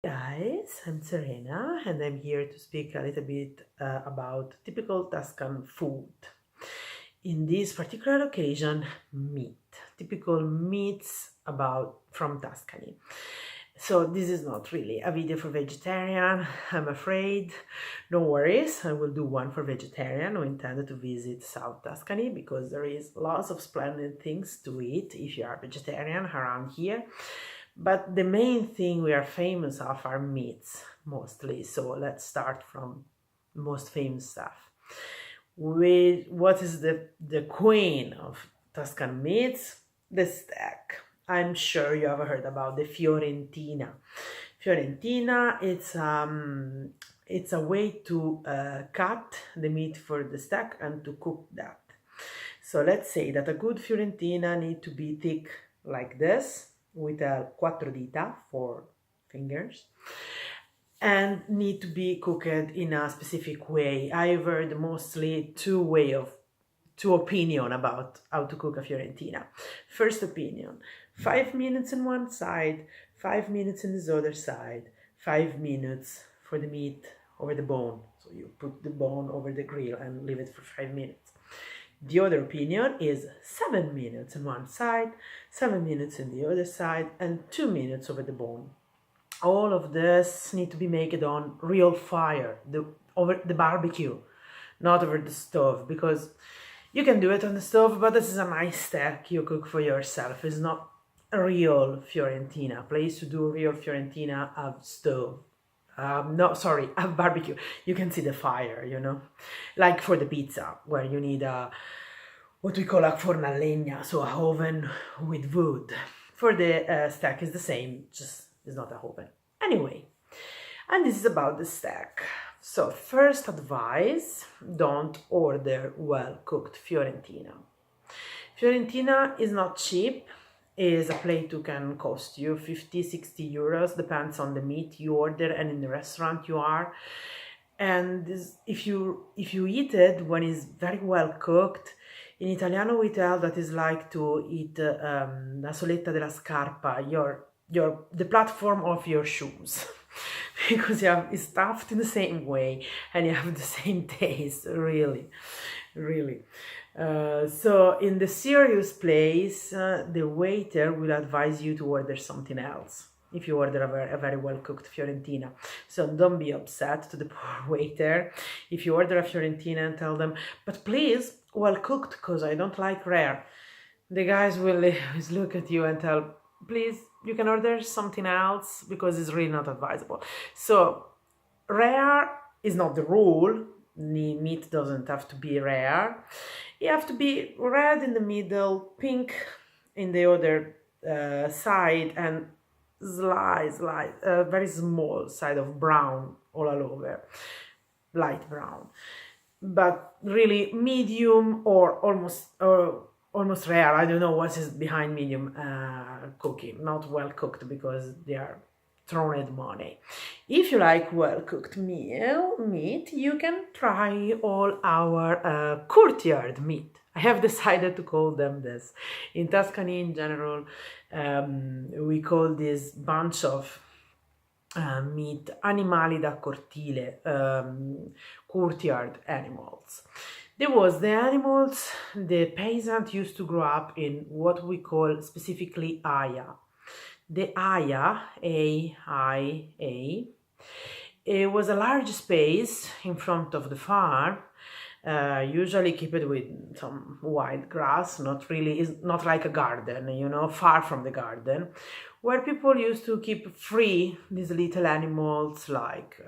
Guys, I'm Serena and I'm here to speak a little bit about typical Tuscan food. In this particular occasion, meat. Typical meats about from Tuscany. So this is not really a video for vegetarian, I'm afraid. No worries, I will do one for vegetarian who intended to visit South Tuscany because there is lots of splendid things to eat if you are vegetarian around here. But the main thing we are famous of are meats, mostly. So let's start from most famous stuff. What is the queen of Tuscan meats? The steak. I'm sure you have heard about the Fiorentina. Fiorentina, it's a way to cut the meat for the steak and to cook that. So let's say that a good Fiorentina need to be thick like this, with a quattro dita, 4 fingers, and need to be cooked in a specific way. I've heard mostly two opinion about how to cook a Fiorentina. First opinion, 5 minutes on one side, 5 minutes on the other side, 5 minutes for the meat over the bone. So you put the bone over the grill and leave it for 5 minutes. The other opinion is 7 minutes on one side, 7 minutes on the other side, and 2 minutes over the bone. All of this need to be made on real fire, over the barbecue, not over the stove, because you can do it on the stove, but this is a nice steak you cook for yourself. It's not a real Fiorentina. Place to do real Fiorentina have stove. No, sorry, a barbecue. You can see the fire, like for the pizza, where you need what we call a forno a legna, so a oven with wood. For the steak is the same, just it's not a oven. Anyway, and this is about the steak. So first advice, don't order well-cooked Fiorentina. Fiorentina is not cheap. Is a plate who can cost you 50-60 euros, depends on the meat you order and in the restaurant you are. And if you eat it when it's very well cooked, in Italiano we tell that is like to eat la soletta della scarpa, the platform of your shoes. Because it's stuffed in the same way and you have the same taste, really. So in the serious place, the waiter will advise you to order something else if you order a very well-cooked Fiorentina. So don't be upset to the poor waiter if you order a Fiorentina and tell them, but please, well-cooked, because I don't like rare. The guys will always look at you and tell, please, you can order something else because it's really not advisable. So rare is not the rule. Meat doesn't have to be rare. You have to be red in the middle, pink in the other side, and very small side of brown all over, light brown. But really medium or almost rare. I don't know what is behind medium cooking. Not well cooked because they are thrown at money. If you like well-cooked meat, you can try all our courtyard meat. I have decided to call them this. In Tuscany, in general, we call this bunch of meat animali da cortile, courtyard animals. There was the animals the peasant used to grow up in what we call specifically aya. The aya, A-I-A, it was a large space in front of the farm, usually kept with some wild grass, not like a garden, far from the garden, where people used to keep free these little animals like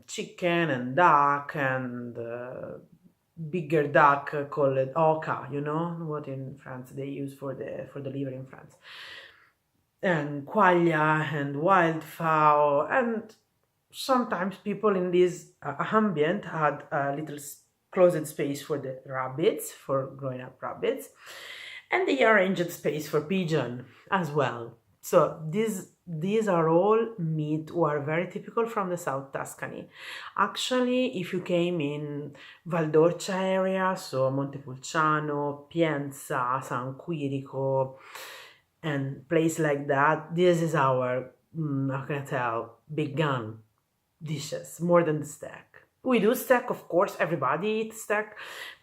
chicken and duck and bigger duck called oca, what in France they use for the liver in France, and quaglia and wildfowl, and sometimes people in this ambient had a little closed space for the rabbits, for growing up rabbits, and they arranged space for pigeon as well. So these are all meat who are very typical from the South Tuscany. Actually, if you came in Valdorcia area, so Montepulciano, Pienza, San Quirico, and place like that, this is our how can I tell, big gun dishes, more than the steak. We do steak, of course, everybody eats steak,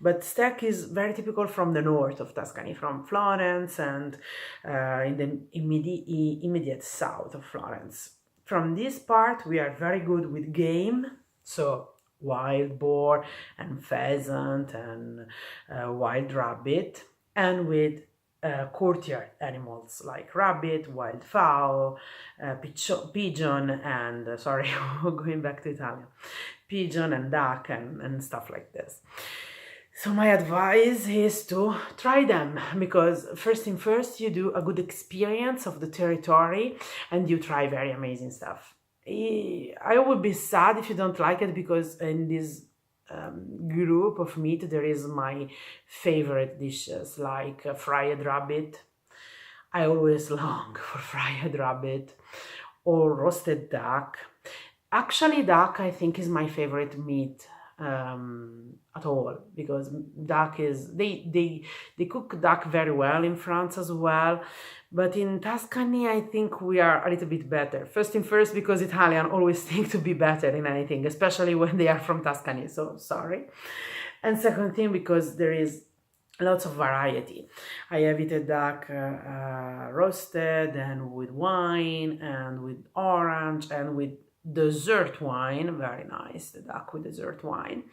but steak is very typical from the north of Tuscany, from Florence and in the immediate south of Florence. From this part, we are very good with game, so wild boar and pheasant and wild rabbit, and with courtyard animals like rabbit, wild fowl, pigeon, and sorry, going back to Italian, pigeon and duck and stuff like this. So my advice is to try them, because first thing first, you do a good experience of the territory and you try very amazing stuff. I would be sad if you don't like it, because in this group of meat there is my favorite dishes like fried rabbit. I always long for fried rabbit, or roasted duck. Actually, duck I think is my favorite meat at all, because duck is they cook duck very well in France as well, but in Tuscany I think we are a little bit better. First thing first, because Italian always think to be better in anything, especially when they are from Tuscany, so sorry. And second thing, because there is lots of variety. I have eaten duck roasted and with wine and with orange and with dessert wine, very nice, the duck with dessert wine,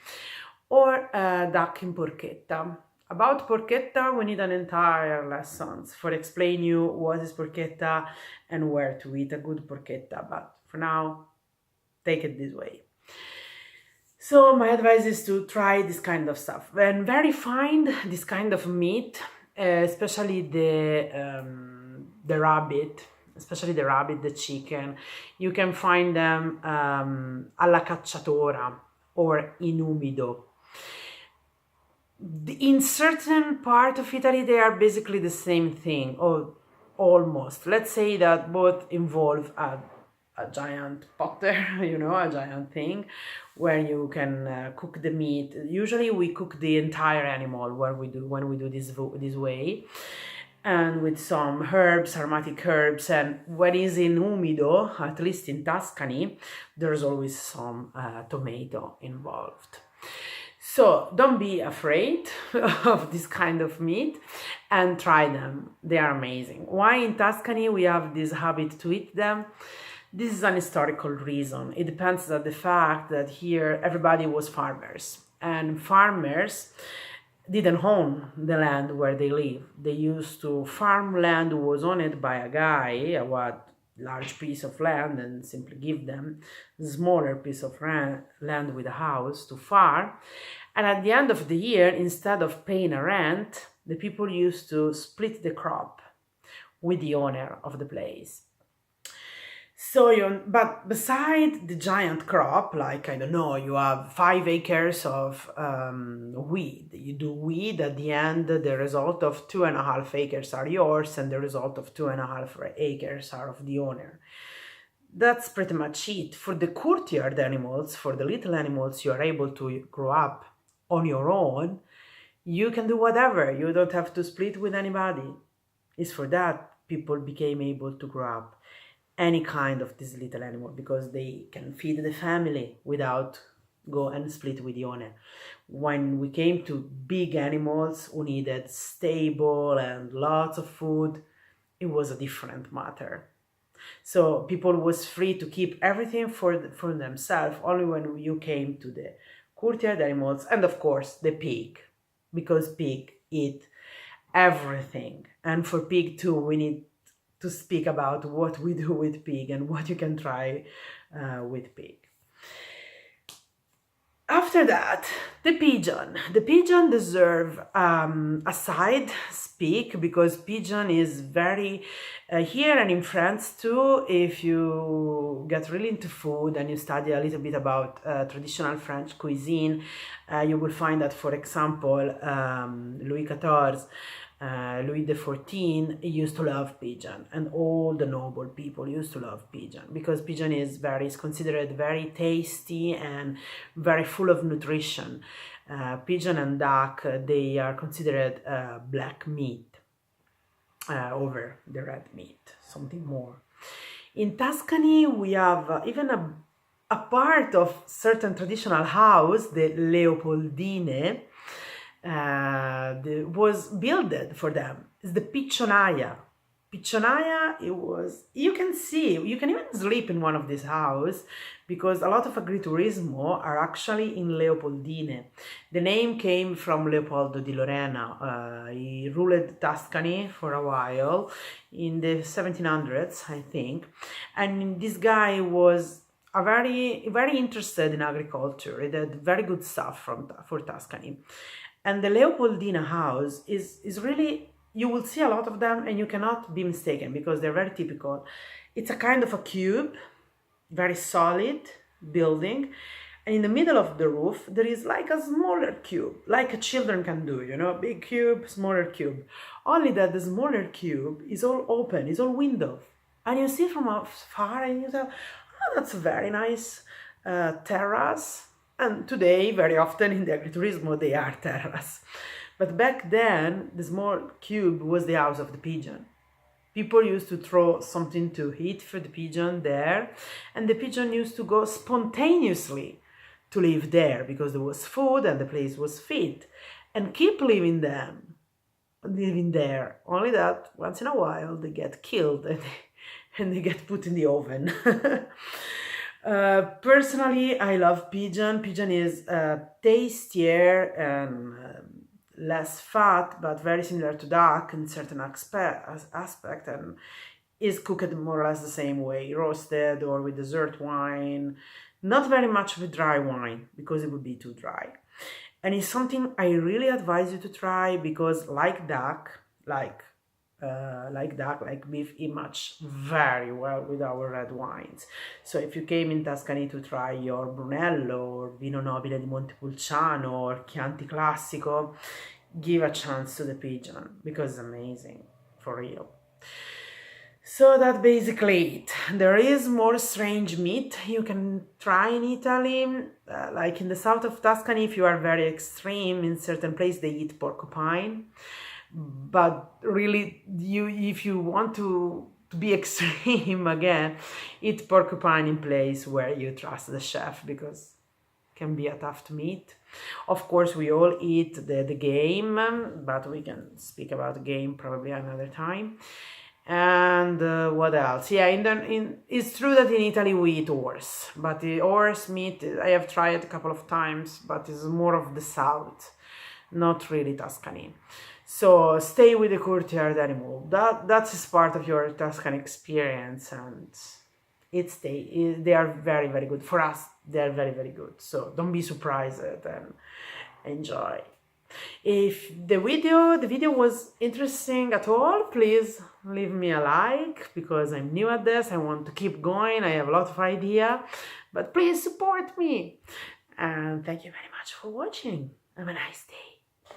or duck in porchetta. About porchetta, we need an entire lesson for explain you what is porchetta and where to eat a good porchetta, but for now, take it this way. So my advice is to try this kind of stuff. When very find this kind of meat, especially the rabbit, the chicken, you can find them alla cacciatora or in umido. In certain part of Italy, they are basically the same thing, or almost. Let's say that both involve a giant potter, you know, a giant thing where you can cook the meat. Usually we cook the entire animal when we do this way, and with some herbs, aromatic herbs. And when it's in umido, at least in Tuscany, there's always some tomato involved. So don't be afraid of this kind of meat and try them. They are amazing. Why in Tuscany we have this habit to eat them? This is an historical reason. It depends on the fact that here everybody was farmers, and farmers didn't own the land where they live. They used to farm land was owned by a guy, large piece of land, and simply give them a smaller piece of land with a house to farm. And at the end of the year, instead of paying a rent, the people used to split the crop with the owner of the place. So, but beside the giant crop, like, I don't know, you have 5 acres of weed. You do weed, at the end, the result of 2.5 acres are yours, and the result of 2.5 acres are of the owner. That's pretty much it. For the courtyard animals, for the little animals, you are able to grow up on your own. You can do whatever. You don't have to split with anybody. It's for that people became able to grow up any kind of this little animal, because they can feed the family without go and split with the owner. When we came to big animals who needed stable and lots of food, it was a different matter. So people was free to keep everything for themselves, only when you came to the courtyard animals, and of course the pig, because pig eat everything. And for pig too, we need to speak about what we do with pig and what you can try with pig. After that, the pigeon. The pigeon deserve a side speak, because pigeon is very, here and in France too, if you get really into food and you study a little bit about traditional French cuisine, you will find that, for example, Louis XIV, Louis XIV used to love pigeon, and all the noble people used to love pigeon, because pigeon is considered very tasty and very full of nutrition. Pigeon and duck, they are considered black meat over the red meat, something more. In Tuscany, we have even a part of certain traditional house, the Leopoldine, was built for them. It's the piccionaia. Piccionaia, you can see, you can even sleep in one of these houses because a lot of agriturismo are actually in Leopoldine. The name came from Leopoldo di Lorena. He ruled Tuscany for a while in the 1700s, I think. And this guy was very interested in agriculture. He did very good stuff for Tuscany. And the Leopoldina house is really, you will see a lot of them and you cannot be mistaken because they're very typical. It's a kind of a cube, very solid building. And in the middle of the roof, there is like a smaller cube, like a children can do, you know, big cube, smaller cube. Only that the smaller cube is all open, is all window. And you see from afar and you say, oh, that's a very nice terrace. And today, very often in the agriturismo, they are terrace. But back then, the small cube was the house of the pigeon. People used to throw something to eat for the pigeon there, and the pigeon used to go spontaneously to live there because there was food and the place was fit, and keep living there. Only that once in a while they get killed and they get put in the oven. Personally, I love pigeon. Pigeon is tastier and less fat, but very similar to duck in certain aspect, and is cooked more or less the same way, roasted or with dessert wine. Not very much with dry wine because it would be too dry. And it's something I really advise you to try because like duck, like beef, it match very well with our red wines. So if you came in Tuscany to try your Brunello or Vino Nobile di Montepulciano or Chianti Classico, give a chance to the pigeon because it's amazing, for real. So that's basically it. There is more strange meat you can try in Italy, like in the south of Tuscany. If you are very extreme, in certain places they eat porcupine. But really, if you want to be extreme again, eat porcupine in place where you trust the chef because it can be a tough meat. Of course, we all eat the game, but we can speak about game probably another time. And what else? Yeah, it's true that in Italy we eat horse, but the horse meat I have tried a couple of times, but it's more of the south, not really Tuscany. So stay with the courtyard animal. That's part of your Tuscan experience, and they are very, very good. For us, they are very, very good. So don't be surprised and enjoy. If the video was interesting at all, please leave me a like because I'm new at this. I want to keep going. I have a lot of idea, but please support me. And thank you very much for watching. Have a nice day.